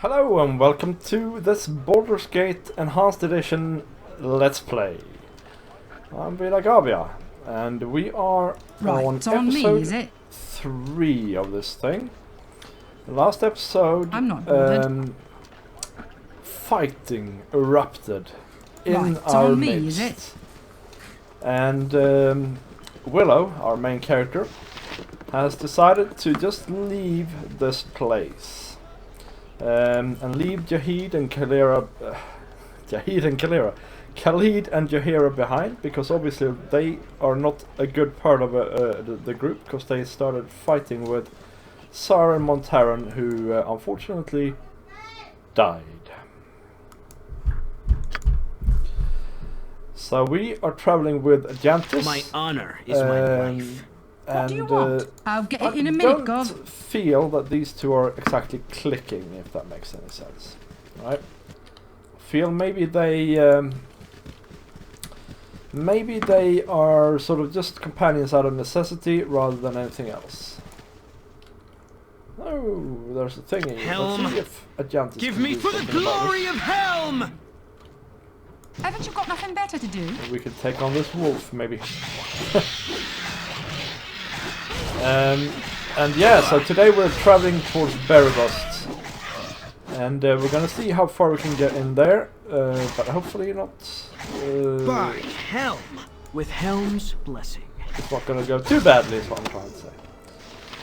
Hello and welcome to this Baldur's Gate Enhanced Edition Let's Play. I'm Beregost, and we are on episode 3 of this thing. The last episode, I'm not bothered. fighting erupted in our midst. And Willow, our main character, has decided to just leave this place. And leave Jahid and Khalid and Jahira behind, because obviously they are not a good part of the group, because they started fighting with Saren Montaran, who unfortunately died. So we are traveling with Enchanced. My honor is my life. What do you want? I'll get it in a minute, God. I don't feel that these two are exactly clicking, if that makes any sense. Right? I feel maybe they are sort of just companions out of necessity rather than anything else. Oh, there's a thingy. Helm. Let's see if Enchanced Give can me do for the something about glory this. of Helm! Haven't you got nothing better to do? We could take on this wolf, maybe. And yeah, so today we're traveling towards Beregost, and we're gonna see how far we can get in there, but hopefully not. By Helm, with Helm's blessing. It's not gonna go too badly, is what I'm trying to say.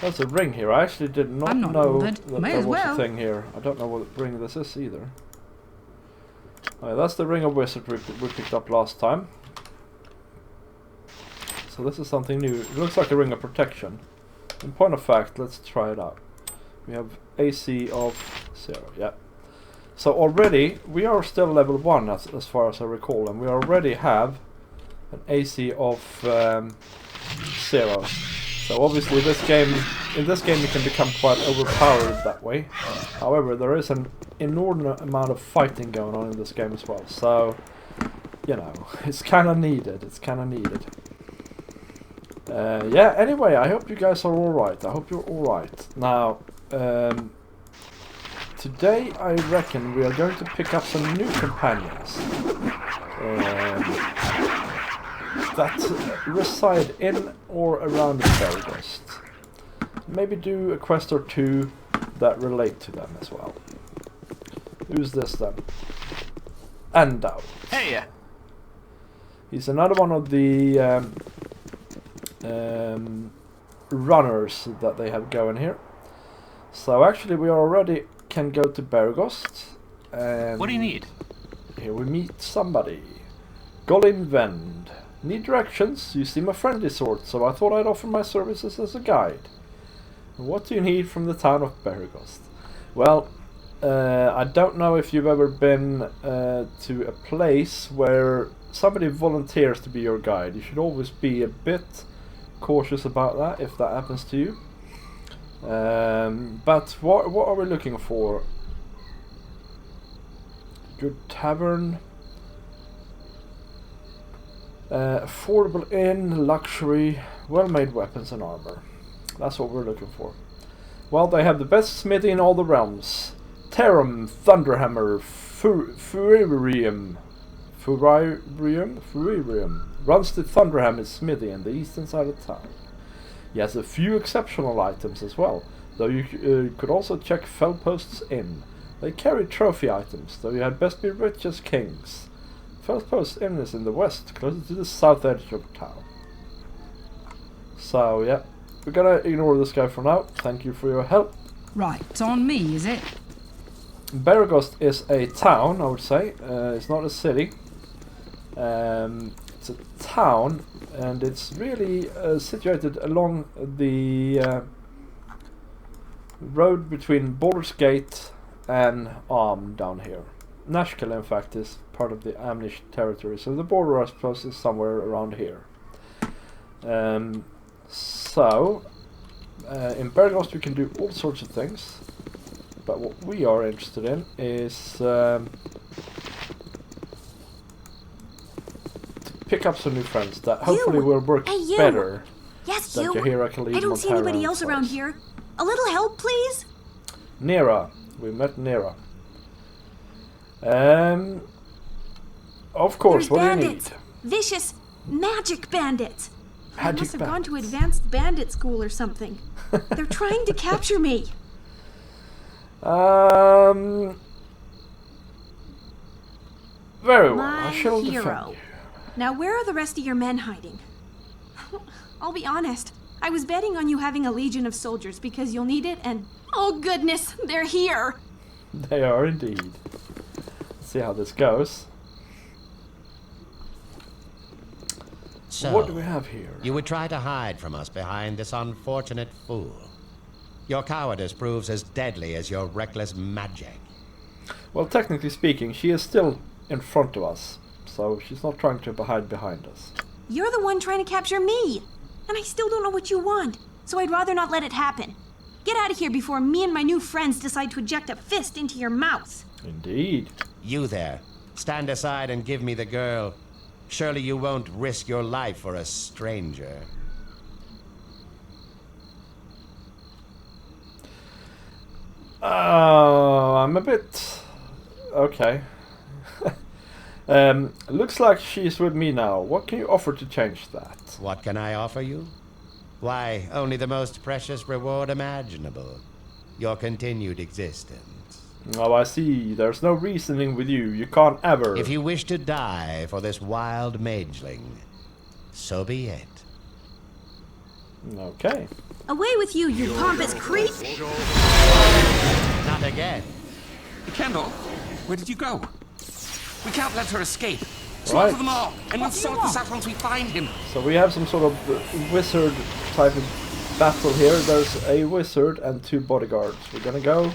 There's a ring here. I actually did not know bothered. that May there as was well. a thing here. I don't know what ring this is either. Oh, that's the ring of wizard we picked up last time. So this is something new. It looks like a ring of protection. In point of fact, let's try it out. We have AC of 0, yeah. So already, we are still level 1 as far as I recall, and we already have an AC of 0. So obviously in this game you can become quite overpowered that way. However, there is an inordinate amount of fighting going on in this game as well. So, you know, it's kind of needed. Yeah, anyway, I hope you guys are alright. I hope you're alright. Now, today I reckon we are going to pick up some new companions that reside in or around Beregost. Maybe do a quest or two that relate to them as well. Who's this then? Andau. Hey! He's another one of the runners that they have going here. So actually we already can go to Beregost. What do you need? Here we meet somebody. Golin Vend. Need directions? You seem a friendly sort, so I thought I'd offer my services as a guide. What do you need from the town of Beregost? Well, I don't know if you've ever been to a place where somebody volunteers to be your guide. You should always be a bit cautious about that if that happens to you. But what are we looking for? Good tavern, affordable inn, luxury, well-made weapons and armor. That's what we're looking for. Well, they have the best smithy in all the realms. Terum, Thunderhammer, Fuirium runs the Thunderhammer smithy in the eastern side of town. He has a few exceptional items as well, though you could also check Felpost's Inn. They carry trophy items, though you had best be rich as kings. Felpost's Inn is in the west, closer to the south edge of town. So yeah, we're gonna ignore this guy for now. Thank you for your help. Right, it's on me, is it? Beregost is a town, I would say. It's not a city. It's a town, and it's really situated along the road between Baldur's Gate and down here. Nashkel, in fact, is part of the Amnish territory, so the border, I suppose, is somewhere around here. So, in Beregost we can do all sorts of things, but what we are interested in is pick up some new friends that hopefully will work better Yes, than you. Jahira, Khalid, I don't see Montara, anybody and else around such. here. A little help, please? Neera. We met Neera. Of course, There's what bandits. do you need? Vicious magic bandits. I Magic must have gone to bandits. advanced bandit school or something. They're trying to capture me. Very well, My I shall defend hero. you. Now, where are the rest of your men hiding? I'll be honest. I was betting on you having a legion of soldiers because you'll need it, and oh goodness, they're here. They are indeed. Let's see how this goes. So, What do we have here? you would try to hide from us behind this unfortunate fool. Your cowardice proves as deadly as your reckless magic. Well, technically speaking, she is still in front of us, so she's not trying to hide behind us. You're the one trying to capture me, and I still don't know what you want, so I'd rather not let it happen. Get out of here before me and my new friends decide to eject a fist into your mouth. Indeed. You there, stand aside and give me the girl. Surely you won't risk your life for a stranger. Oh, I'm a bit... Okay. Looks like she's with me now. What can you offer to change that? What can I offer you? Why, only the most precious reward imaginable. Your continued existence. Oh, I see. There's no reasoning with you. You can't ever... If you wish to die for this wild mageling, so be it. Okay. Away with you, you pompous creep! Not again. Kendall, where did you go? We can't let her escape. Right. Slaughter them all, and we'll What do you sort this want? out once we find him. So we have some sort of wizard type of battle here. There's a wizard and 2 bodyguards. We're gonna go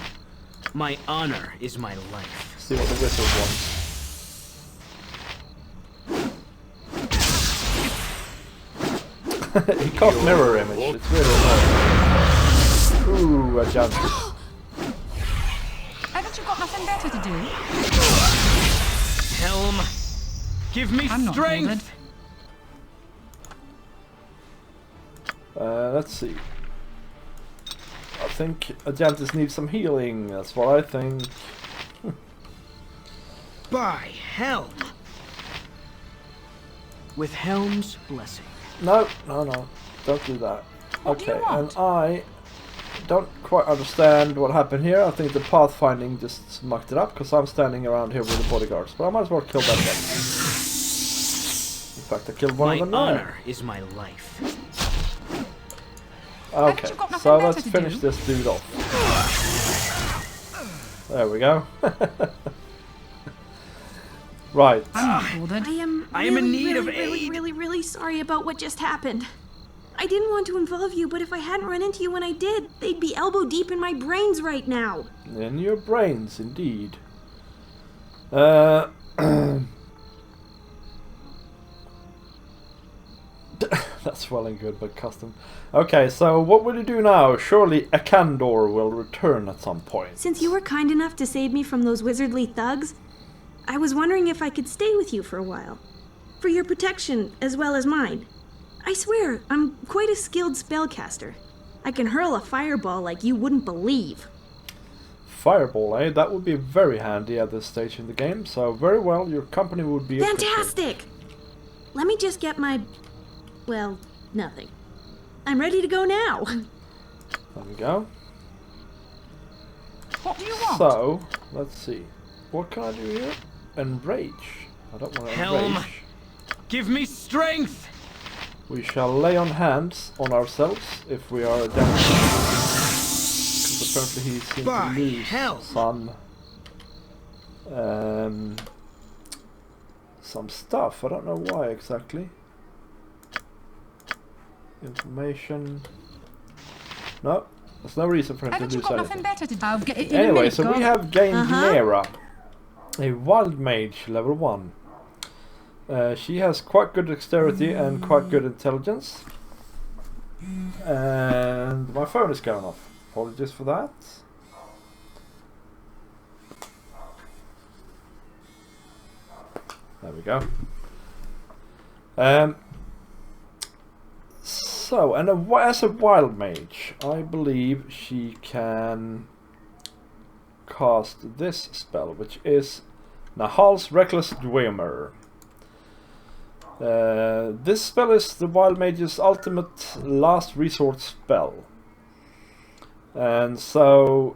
My honor is my life. see what the wizard wants. He can't mirror image. It's really annoying. Ooh, a jump. Haven't you got nothing better to do? Helm, give me I'm not strength. bothered. Let's see. I think Ajantis needs some healing. That's what I think. By Helm. With Helm's blessing. No, no, no. Don't do that. What do you Okay, want? and I don't quite understand what happened here. I think the pathfinding just mucked it up because I'm standing around here with the bodyguards. But I might as well kill that guy. In fact, I killed one My of them now. honor is my life. Okay, you got nothing so better let's to finish do? this dude off. There we go. Right. I'm not bothered. I am in need of really, aid. really sorry about what just happened. I didn't want to involve you, but if I hadn't run into you when I did, they'd be elbow deep in my brains right now. In your brains, indeed. That's well and good, but custom. Okay, so what will you do now? Surely a Candor will return at some point. Since you were kind enough to save me from those wizardly thugs, I was wondering if I could stay with you for a while. For your protection, as well as mine. I swear, I'm quite a skilled spellcaster. I can hurl a fireball like you wouldn't believe. Fireball, eh? That would be very handy at this stage in the game, so very well, your company would be appreciated. Fantastic! Let me just get my... well, nothing. I'm ready to go now. There we go. What do you want? So, let's see. What can I do here? Enrage. I don't want to Helm. enrage. Give me strength. We shall lay on hands on ourselves if we are damaged. Because apparently he seems By to lose hell. some stuff. I don't know why exactly. Information. No, there's no reason for him Haven't to you lose got anything. nothing better to do? I'll get it in a Anyway, minute, so we God. have gained Uh-huh. Neera, a Wild Mage, level 1. She has quite good dexterity and quite good intelligence. And my phone is going off. Apologies for that. There we go. So, and as a Wild Mage, I believe she can cast this spell, which is Nahal's Reckless Dwemer. This spell is the Wild Mage's ultimate last resort spell. And so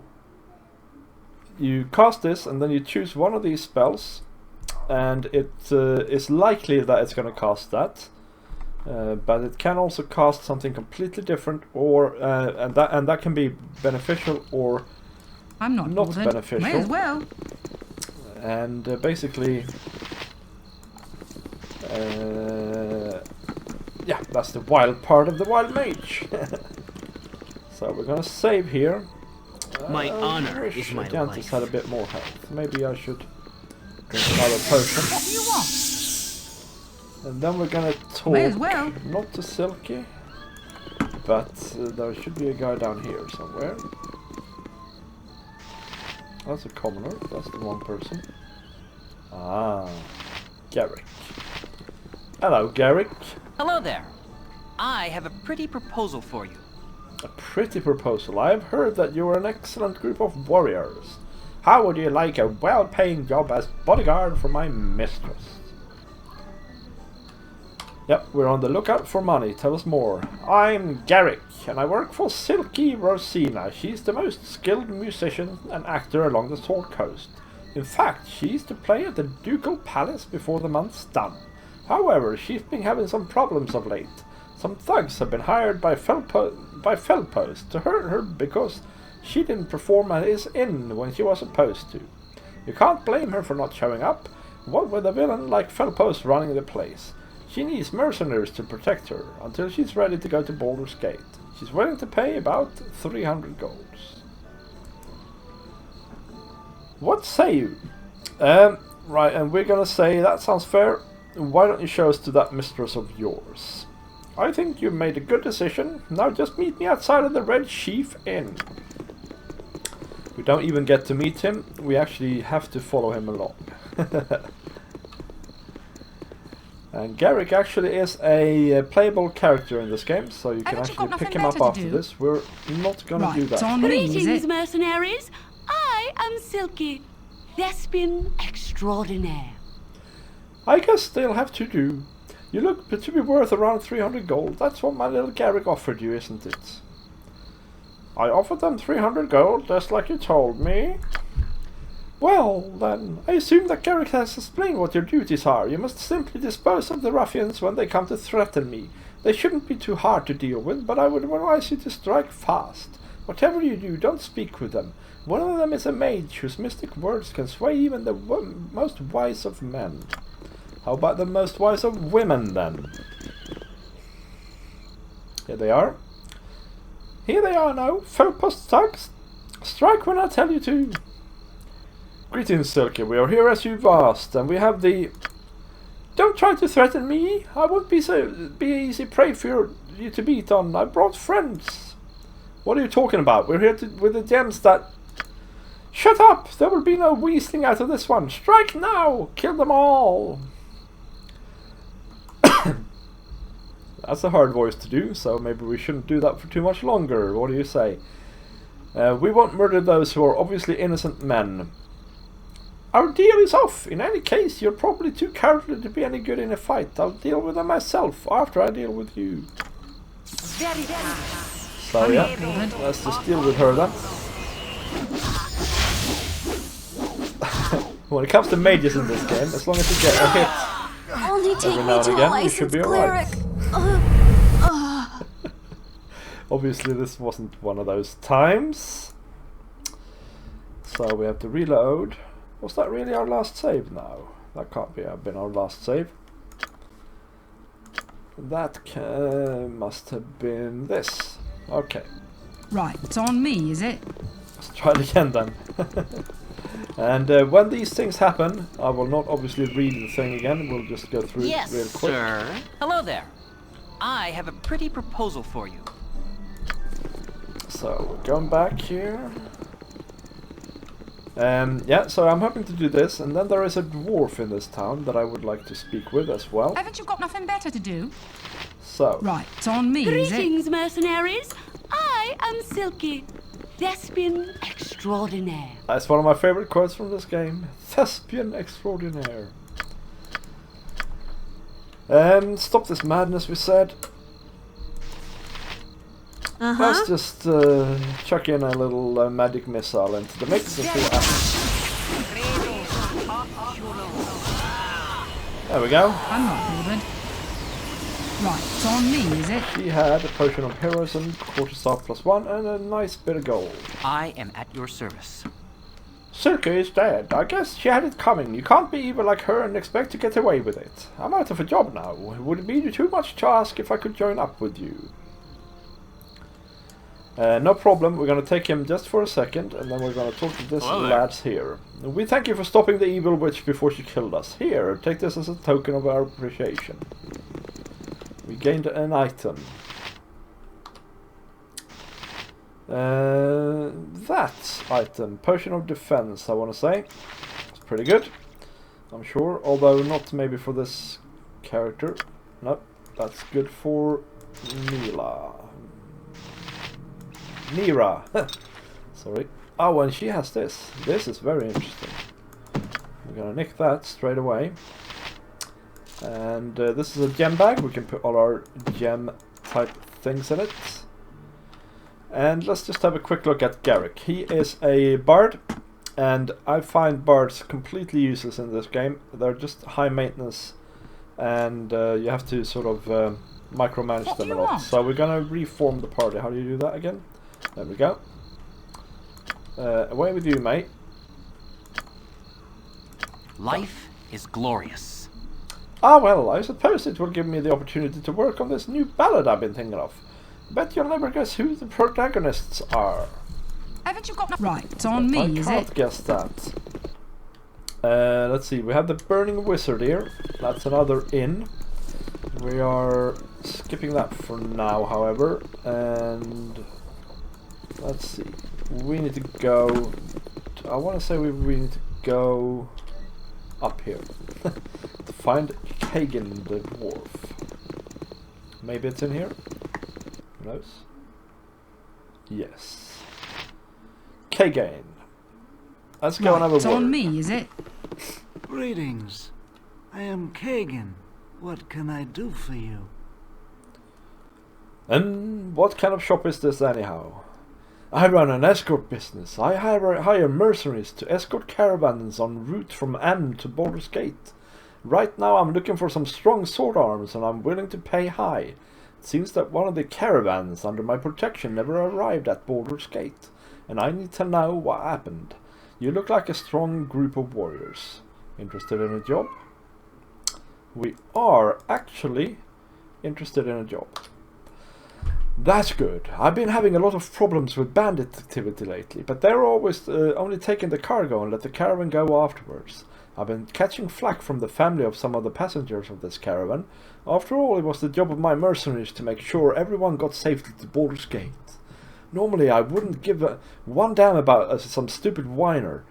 you cast this and then you choose one of these spells, and it is likely that it's going to cast that. But it can also cast something completely different, or and that can be beneficial or I'm not bothered. beneficial. May as well. And basically, yeah, that's the wild part of the Wild Mage. So we're gonna save here. My honor I wish is my Gigantus life. had a bit more health. Maybe I should drink another potion. What do you want? And then we're gonna talk, May as well. not to Silke, but there should be a guy down here somewhere. That's a commoner, that's the wrong person. Ah, Garrick. Hello, Garrick. Hello there. I have a pretty proposal for you. A pretty proposal. I have heard that you are an excellent group of warriors. How would you like a well-paying job as bodyguard for my mistress? Yep, we're on the lookout for money. Tell us more. I'm Garrick, and I work for Silke Rosina. She's the most skilled musician and actor along the Sword Coast. In fact, she used to play at the Ducal Palace before the month's done. However, she's been having some problems of late. Some thugs have been hired by Felpost to hurt her because she didn't perform at his inn when she was supposed to. You can't blame her for not showing up. What with a villain like Felpost running the place? She needs mercenaries to protect her until she's ready to go to Baldur's Gate. She's willing to pay about 300 golds. What say you? Right, and we're gonna say that sounds fair. Why don't you show us to that mistress of yours? I think you made a good decision. Now just meet me outside of the Red Sheaf Inn. We don't even get to meet him. We actually have to follow him along. And Garrick actually is a playable character in this game, so you can Haven't you got actually pick nothing him up better to after do? this. We're not gonna Right, do that. it's on me, is Greetings, it? mercenaries. I am Silke, Thespian Extraordinaire. I guess they'll have to do. You look to be worth around 300 gold. That's what my little Garrick offered you, isn't it? I offered them 300 gold, just like you told me. Well, then, I assume that Garrick has explained what your duties are. You must simply dispose of the ruffians when they come to threaten me. They shouldn't be too hard to deal with, but I would advise you to strike fast. Whatever you do, don't speak with them. One of them is a mage whose mystic words can sway even the most wise of men. How about the most wise of women, then? Here they are. Here they are now, Felpost thugs. Strike when I tell you to. Greetings, Silke. We are here as you've asked, and we have the... Don't try to threaten me. I won't be easy prey for you to beat on. I brought friends. What are you talking about? We're here with the gems that... Shut up! There will be no weaseling out of this one. Strike now! Kill them all! That's a hard voice to do, so maybe we shouldn't do that for too much longer. What do you say? We won't murder those who are obviously innocent men. Our deal is off. In any case, you're probably too cowardly to be any good in a fight. I'll deal with them myself after I deal with you. So yeah, let's just deal with her then. When it comes to mages in this game, as long as you get a hit Only take every now me and to a again, you should licensed be alright. cleric. Obviously this wasn't one of those times. So we have to reload. Was that really our last save now? That can't have been our last save. That must have been this. Okay. Right, it's on me, is it? Let's try it again then. And when these things happen, I will not obviously read the thing again. We'll just go through Yes, it real quick. sir. Hello there. I have a pretty proposal for you. So we're going back here. Yeah, so I'm hoping to do this, and then there is a dwarf in this town that I would like to speak with as well. Haven't you got nothing better to do? So, Right, it's on me, is it? Greetings, mercenaries. I am Silke, Thespian Extraordinaire. That's one of my favorite quotes from this game. Thespian Extraordinaire. Stop this madness, we said. Let's just chuck in a little magic missile into the mix and see what happens. There we go. I'm not bothered. Right, it's on me, is it? She had a potion of heroism, quarterstaff +1, and a nice bit of gold. I am at your service. Silke is dead. I guess she had it coming. You can't be evil like her and expect to get away with it. I'm out of a job now. Would it be too much to ask if I could join up with you? No problem. We're going to take him just for a second, and then we're going to talk to this lads here. We thank you for stopping the evil witch before she killed us. Here, take this as a token of our appreciation. We gained an item. That item, Potion of Defense, I want to say. It's pretty good, I'm sure, although not maybe for this character. No, that's good for Neera. Sorry. Oh, and she has this. This is very interesting. We're gonna nick that straight away. And this is a gem bag. We can put all our gem type things in it. And let's just have a quick look at Garrick. He is a bard, and I find bards completely useless in this game. They're just high maintenance, and you have to sort of micromanage them a lot. So we're gonna reform the party. How do you do that again? There we go. Away with you, mate. Life is glorious. Ah, well, I suppose it will give me the opportunity to work on this new ballad I've been thinking of. Bet you'll never guess who the protagonists are. Haven't you got right? It's on me, is I can't it? guess that. Let's see. We have the Burning Wizard here. That's another inn. We are skipping that for now, however. And let's see. We need to go. I want to say we need to go up here to find Kagain the dwarf. Maybe it's in here. Who knows? Yes. Kagain. Let's go and have a word. It's on me, is it? Greetings. I am Kagain. What can I do for you? And what kind of shop is this anyhow? I run an escort business. I hire mercenaries to escort caravans en route from Am to Baldur's Gate. Right now I'm looking for some strong sword arms, and I'm willing to pay high. It seems that one of the caravans under my protection never arrived at Baldur's Gate, and I need to know what happened. You look like a strong group of warriors. Interested in a job? We are actually interested in a job. That's good. I've been having a lot of problems with bandit activity lately, but they're always only taking the cargo and let the caravan go afterwards. I've been catching flack from the family of some of the passengers of this caravan. After all, it was the job of my mercenaries to make sure everyone got safely to Baldur's Gate. Normally I wouldn't give one damn about some stupid whiner,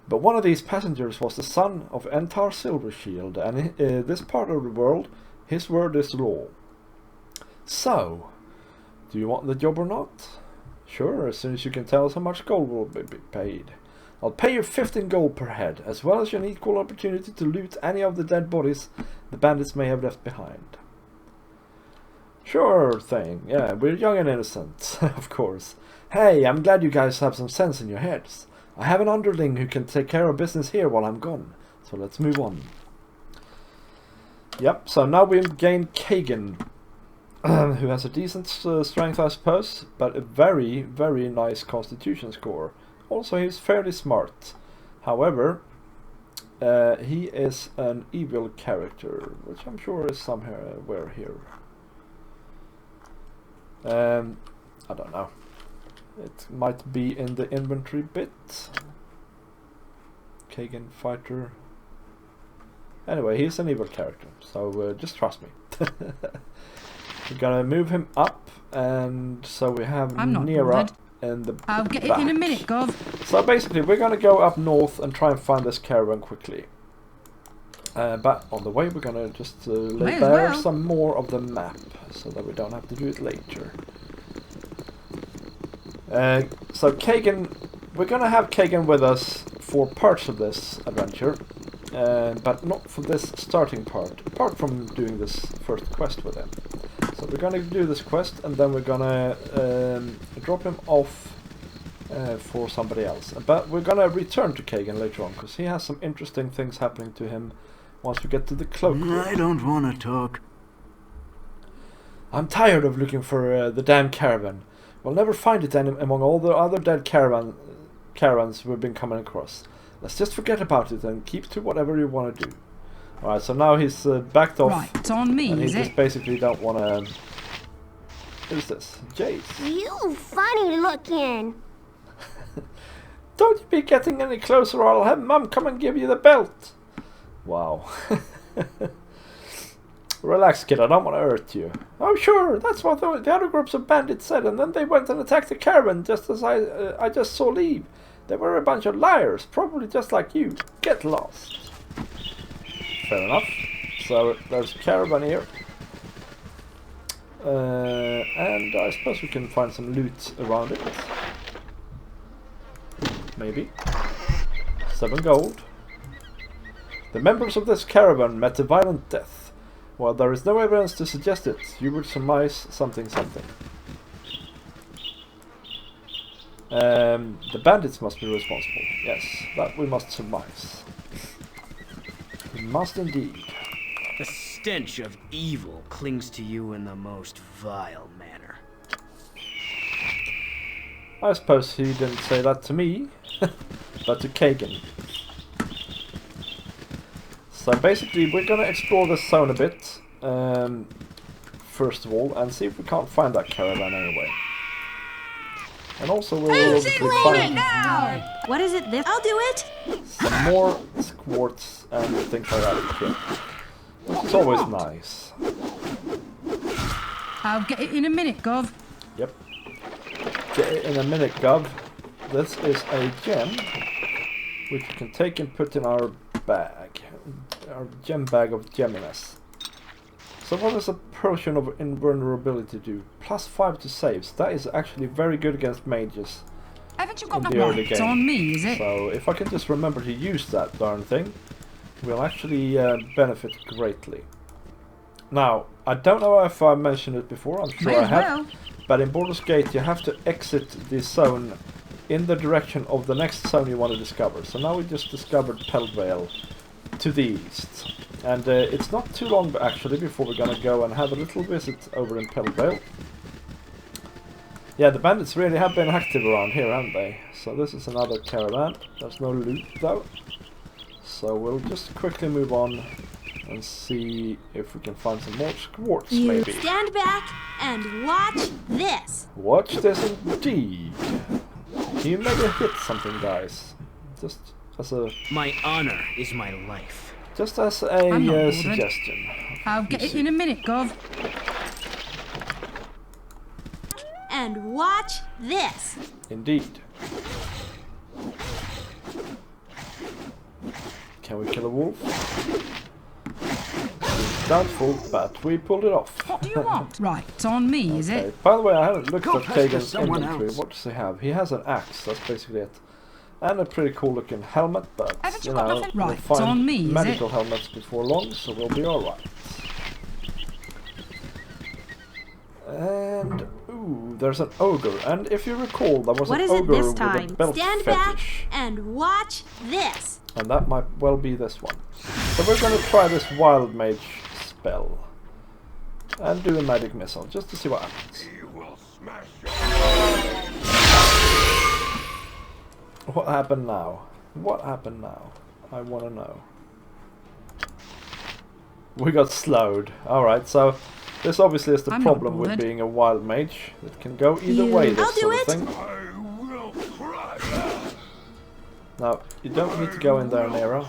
but one of these passengers was the son of Entar Silvershield, and in this part of the world, his word is law. So, do you want the job or not? Sure, as soon as you can tell us how much gold will be paid. I'll pay you 15 gold per head, as well as an equal opportunity to loot any of the dead bodies the bandits may have left behind. Sure thing, yeah, we're young and innocent, of course. Hey, I'm glad you guys have some sense in your heads. I have an underling who can take care of business here while I'm gone, so let's move on. Yep, so now we've gained Kagain, who has a decent strength, I suppose, but a very, very nice constitution score. Also, he's fairly smart. However, he is an evil character, which I'm sure is somewhere here. I don't know. It might be in the inventory bit. Kagain fighter. Anyway, he's an evil character, so just trust me. We're gonna move him up, and so we have Neera in the I'll get it in a minute, Gov. So basically, we're gonna go up north and try and find this caravan quickly. But on the way, we're gonna just lay bare some more of the map, so that we don't have to do it later. So Kagain, we're gonna have Kagain with us for parts of this adventure, but not for this starting part, apart from doing this first quest with him. So we're gonna do this quest, and then we're gonna drop him off for somebody else. But we're gonna return to Kagain later on, because he has some interesting things happening to him once we get to the cloak room. I don't want to talk. I'm tired of looking for the damn caravan. We'll never find it among all the other dead caravans we've been coming across. Let's just forget about it and keep to whatever you want to do. Alright, so now he's backed off. Right, it's on me, and he is just it? basically don't want to... Who's this? Jace. You funny looking. Don't you be getting any closer or I'll have Mum come and give you the belt. Wow. Relax, kid, I don't want to hurt you. Oh, sure, that's what the other groups of bandits said, and then they went and attacked the caravan just as I just saw leave. They were a bunch of liars, probably just like you. Get lost. Fair enough. So, there's a caravan here. And I suppose we can find some loot around it. Maybe. 7 gold. The members of this caravan met a violent death. While there is no evidence to suggest it, you would surmise something. The bandits must be responsible. Yes, that we must surmise. We must indeed. The stench of evil clings to you in the most vile manner. I suppose he didn't say that to me, but to Kagain. So basically we're gonna explore this zone a bit, first of all, and see if we can't find that caravan anyway. And also we'll obviously find What is it this? I'll do it! some more squirts and things like that to kill. Which is always nice. I'll get it in a minute, Gov. Yep. Get it in a minute, Gov. This is a gem which we can take and put in our bag. Our gem bag of gemminess. So what does a potion of invulnerability do? +5 to saves. That is actually very good against mages. Haven't you got in the early It's game. on me, is it? So if I can just remember to use that darn thing, we'll actually benefit greatly. Now, I don't know if I mentioned it before, I'm sure I have, but in Baldur's Gate you have to exit the zone in the direction of the next zone you want to discover. So now we just discovered Pelvale to the east. And it's not too long actually before we're gonna go and have a little visit over in Pelvale. Yeah, the bandits really have been active around here, haven't they? So this is another caravan. There's no loot though. So we'll just quickly move on and see if we can find some more squirts, maybe. Stand back and watch this. Watch this indeed. Can you maybe hit something, guys? Just as a... My honor is my life. Just as I'm not a bothered. suggestion. I'll get it in a minute, Gov. And watch this. Indeed. Can we kill a wolf? It's doubtful, but we pulled it off. What do you want? Right, it's on me, is Okay. it? By the way, I haven't looked Go at pester Kagain's someone inventory. else. What does he have? He has an axe, that's basically it. And a pretty cool looking helmet, but Haven't you you got know, nothing? we'll Right, it's find on me, is medical it? helmets before long, so we'll be alright. And ooh, there's an ogre, and if you recall, there was What an is it ogre this with time? a belt Stand back fetish, and watch this. and that might well be this one. So we're gonna try this Wild Mage spell and do a magic missile just to see what happens. What happened now? What happened now? I want to know. We got slowed. Alright, so this obviously is the I'm not problem with bothered. being a wild mage. It can go either way, this I'll do sort of it. thing. Now, you don't need to go in there, Neera.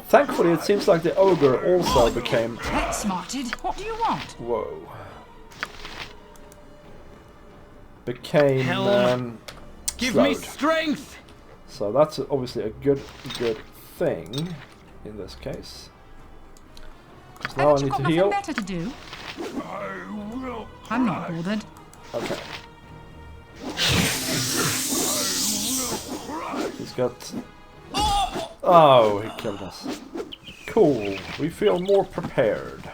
Thankfully, it seems like the ogre also became... Get smarted. What do you want? Whoa. Became... Helm. Give slowed. me strength! So that's obviously a good thing in this case. Because now I Haven't you need got to nothing heal. better to do? I'm not bothered. Okay. He's got... Oh, he killed us. Cool. We feel more prepared.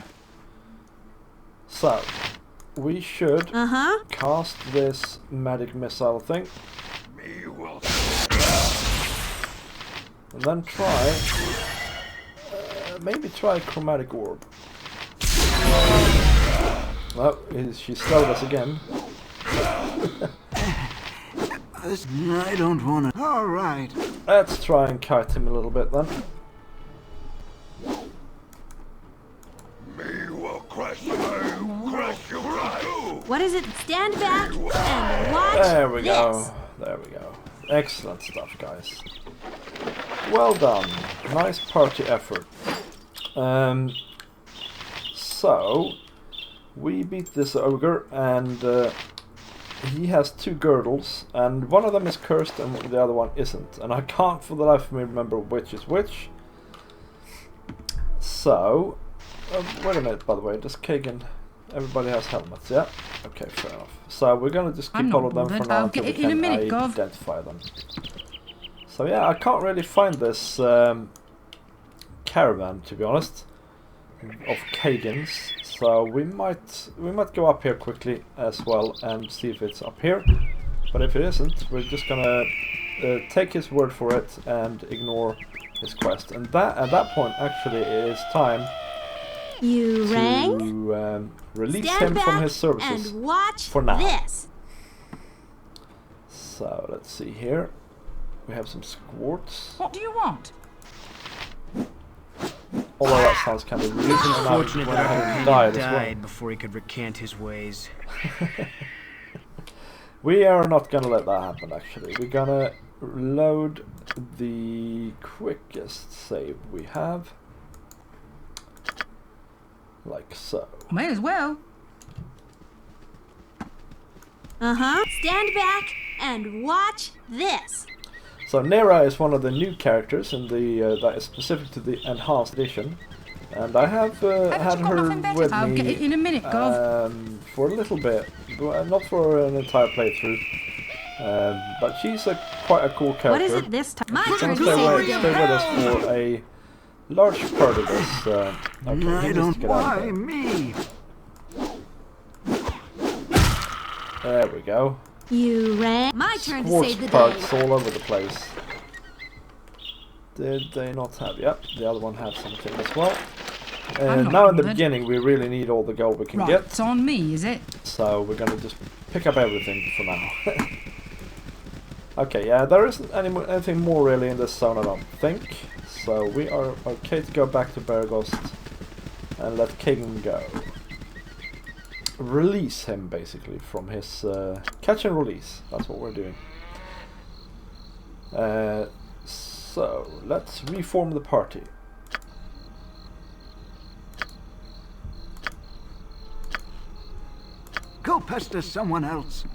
So, we should cast this magic missile thing. And then try... maybe try chromatic orb. Oh, she slowed us again. I don't want to. All right. Let's try and kite him a little bit then. What is it? Stand back and watch. There we go. There we go. Excellent stuff, guys. Well done. Nice party effort. So we beat this ogre, and he has 2 girdles, and one of them is cursed and the other one isn't. And I can't for the life of me remember which is which. So, wait a minute, by the way, does Kagain... Everybody has helmets, yeah? Okay, fair enough. So we're gonna just keep all of them for now until we can identify them. So yeah, I can't really find this caravan, to be honest, of Kagain's. So we might go up here quickly as well and see if it's up here. But if it isn't, we're just gonna take his word for it and ignore his quest. And that at that point, actually, it is time to release him from his services and watch for now. This. So let's see here. We have some squirts. What do you want? Although that sounds kind of rude. Unfortunate He that died he as well. died before he could recant his ways. We are not gonna let that happen, actually. We're gonna load the quickest save we have. Like so. May as well. Stand back and watch this. So Neera is one of the new characters in the that is specific to the Enhanced edition, and I have had her with I'll me get it in a minute, Gov. for a little bit, not for an entire playthrough, but she's quite a cool character. What is it this time? My turn to stay save the with day. us for a large part of this. Okay, he needs to get out of there. Me? There we go. You rang. My turn to Quartz save the day. parts all over the place. Did they not have? Yep, the other one had something as well. And now in the beginning, we really need all the gold we can get. It's on me, is it? So we're gonna just pick up everything for now. Okay, yeah, there isn't anything more really in this zone, I don't think. So we are okay to go back to Beregost and let Kagain go. Release him, basically, from his... catch and release. That's what we're doing. So, let's reform the party. Go pester someone else.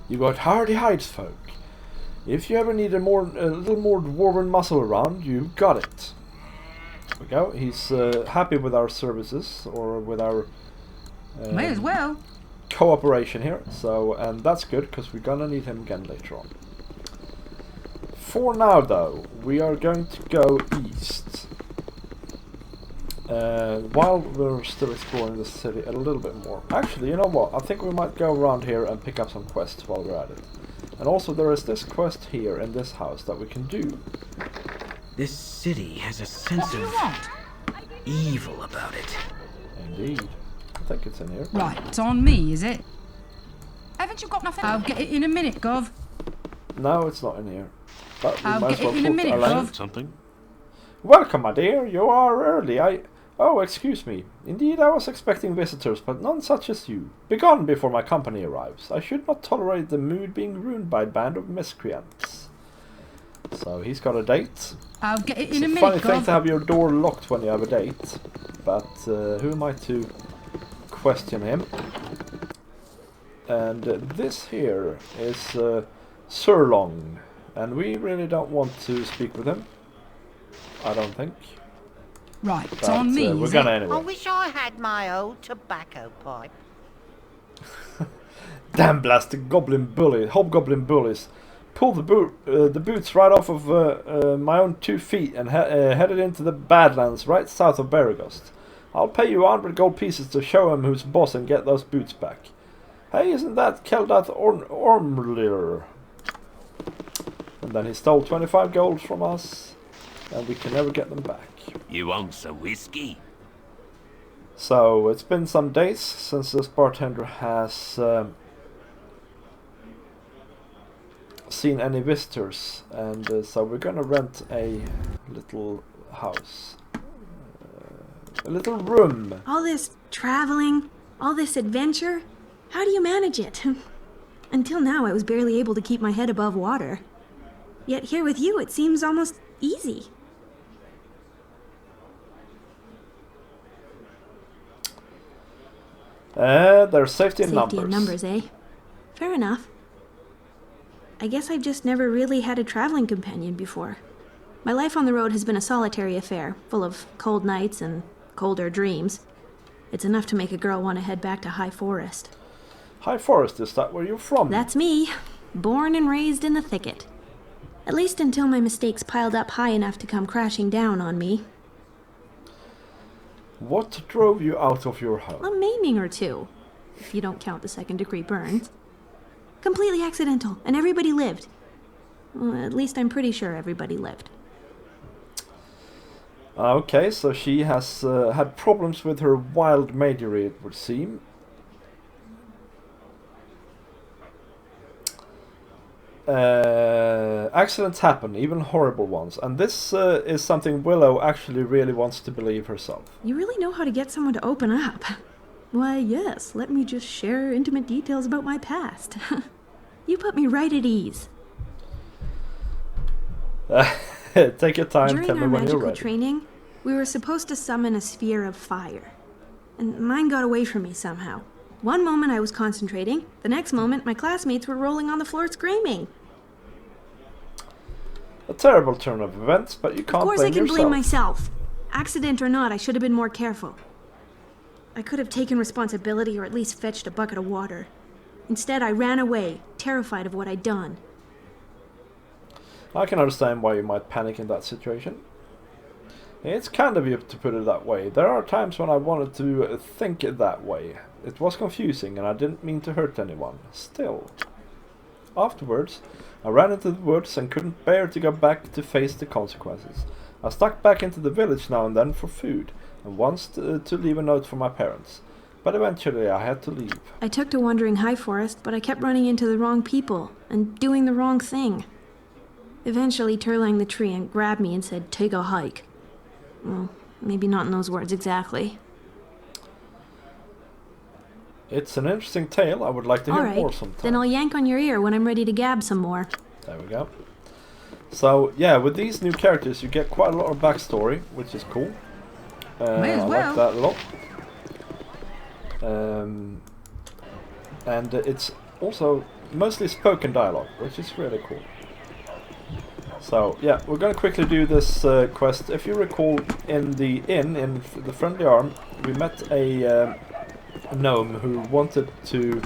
You got hardy hides, folk. If you ever need a little more dwarven muscle around, you've got it. There we go. He's happy with our services, or with our... May as well. Cooperation here, so, and that's good because we're gonna need him again later on. For now, though, we are going to go east. While we're still exploring the city a little bit more. Actually, you know what? I think we might go around here and pick up some quests while we're at it. And also, there is this quest here in this house that we can do. This city has a sense of evil about it. Indeed. I think it's in here. Right, it's on me, is it? Haven't you got nothing? I'll get it in a minute, Gov. No, it's not in here. But we I'll might get as well it in a put minute, Elaine. Gov. Something? Welcome, my dear. You are early. Oh, excuse me. Indeed, I was expecting visitors, but none such as you. Begone before my company arrives. I should not tolerate the mood being ruined by a band of miscreants. So he's got a date. I'll get it It's in a a minute, funny thing Gov. to have your door locked when you have a date, but who am I to question him? And this here is Sirlong, and we really don't want to speak with him. I don't think. Right, it's But, on me, we're is gonna it? anyway. I wish I had my old tobacco pipe. Damn blasted hobgoblin bullies. Pulled the boots right off of my own 2 feet and headed into the Badlands right south of Beregost. I'll pay you 100 gold pieces to show him who's boss and get those boots back. Hey, isn't that Keldath Ormlir? And then he stole 25 gold from us, and we can never get them back. You want some whiskey? So, it's been some days since this bartender has seen any visitors, and so we're gonna rent a little house. A little room. All this traveling, all this adventure, how do you manage it? Until now, I was barely able to keep my head above water. Yet here with you, it seems almost easy. There's safety in numbers. Safety in numbers, eh? Fair enough. I guess I've just never really had a traveling companion before. My life on the road has been a solitary affair, full of cold nights and colder dreams. It's enough to make a girl want to head back to High Forest. High Forest, is that where you're from? That's me. Born and raised in the thicket. At least until my mistakes piled up high enough to come crashing down on me. What drove you out of your home? A maiming or two, if you don't count the second-degree burns. Completely accidental, and everybody lived. Well, at least I'm pretty sure everybody lived. Okay, so she has had problems with her wild magery, it would seem. Accidents happen, even horrible ones, and this is something Willow actually really wants to believe herself. You really know how to get someone to open up. Why, yes, let me just share intimate details about my past. You put me right at ease. Take your time, During tell me our when you're magical ready. training, we were supposed to summon a sphere of fire. And mine got away from me somehow. One moment I was concentrating, the next moment my classmates were rolling on the floor screaming. A terrible turn of events, but you can't Of course I can yourself. blame myself. Accident or not, I should have been more careful. I could have taken responsibility or at least fetched a bucket of water. Instead, I ran away, terrified of what I'd done. I can understand why you might panic in that situation. It's kind of you to put it that way. There are times when I wanted to think it that way. It was confusing and I didn't mean to hurt anyone. Still. Afterwards, I ran into the woods and couldn't bear to go back to face the consequences. I stuck back into the village now and then for food, and once to leave a note for my parents. But eventually I had to leave. I took to wandering High Forest, but I kept running into the wrong people and doing the wrong thing. Eventually, Turlang the Tree grabbed me and said, "Take a hike." Well, maybe not in those words exactly. It's an interesting tale. I would like to hear more sometime. Then I'll yank on your ear when I'm ready to gab some more. There we go. So, yeah, with these new characters you get quite a lot of backstory, which is cool. May as I well. like that a lot. And it's also mostly spoken dialogue, which is really cool. So, yeah, we're going to quickly do this quest. If you recall, in the Friendly Arm, we met a gnome who wanted to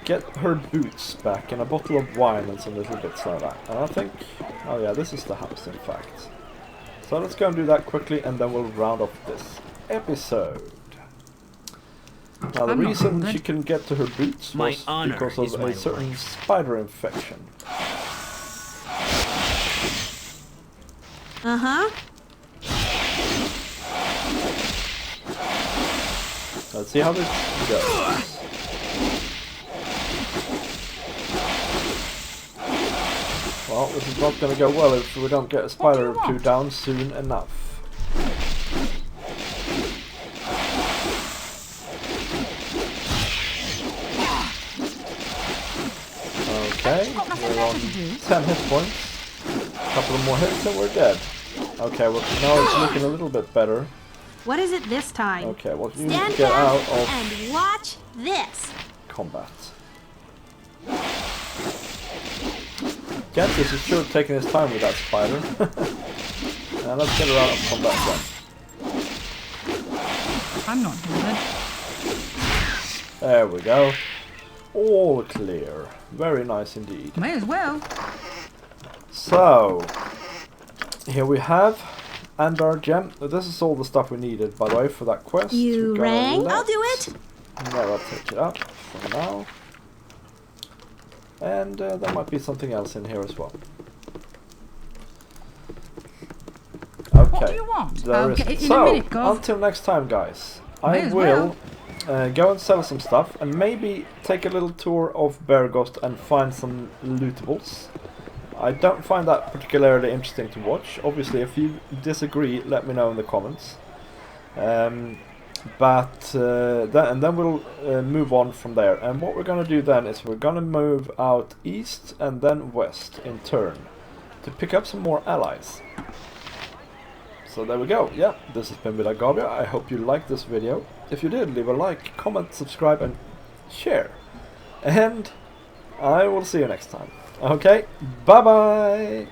get her boots back and a bottle of wine and some little bits like that. And I think, oh yeah, this is the house in fact. So let's go and do that quickly and then we'll round off this episode. Now the reason she can get to her boots was because of a certain spider infection. Uh-huh. Let's see how this goes. Well, this is not going to go well if we don't get a spider or two down soon enough. Okay, we're on 10 hit points. A couple of more hits and we're dead. Okay, well now it's looking a little bit better. What is it this time? Okay, well you need Stand to get down out of and watch this. combat. Gent is sure taking his time with that spider. And let's get her out of combat then. I'm not bothered. There we go. All clear. Very nice indeed. May as well. So, here we have and our gem. This is all the stuff we needed, by the way, for that quest. You rang? I'll do it. No, I'll take it up for now. And there might be something else in here as well. Okay. What do you want? There I'll is. get it in So, a minute, Gov. until next time, guys, May I as will go and sell some stuff and maybe take a little tour of Beregost and find some lootables. I don't find that particularly interesting to watch. Obviously, if you disagree, let me know in the comments. And then we'll move on from there. And what we're going to do then is we're going to move out east and then west in turn to pick up some more allies. So there we go. Yeah, this has been Beregost. I hope you liked this video. If you did, leave a like, comment, subscribe and share. And I will see you next time. Okay, bye bye!